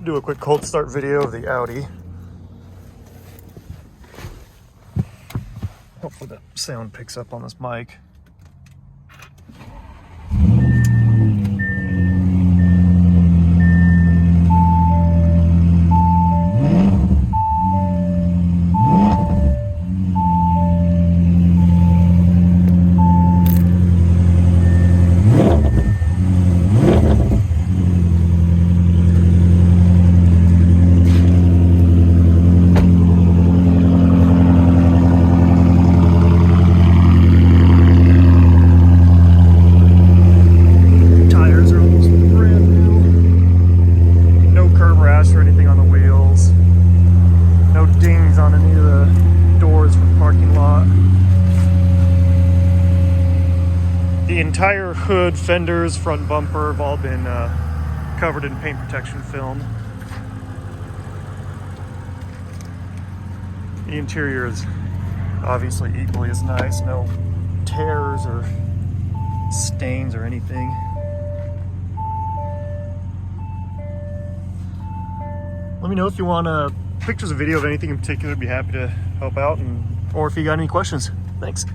Do a quick cold start video of the Audi. Hopefully the sound picks up on this mic. Or anything on the wheels. No dings on any of the doors from the parking lot. The entire hood, fenders, front bumper have all been covered in paint protection film. The interior is obviously equally as nice. No tears or stains or anything. Let me know if you want pictures or video of anything in particular. I'd be happy to help out, or if you got any questions. Thanks.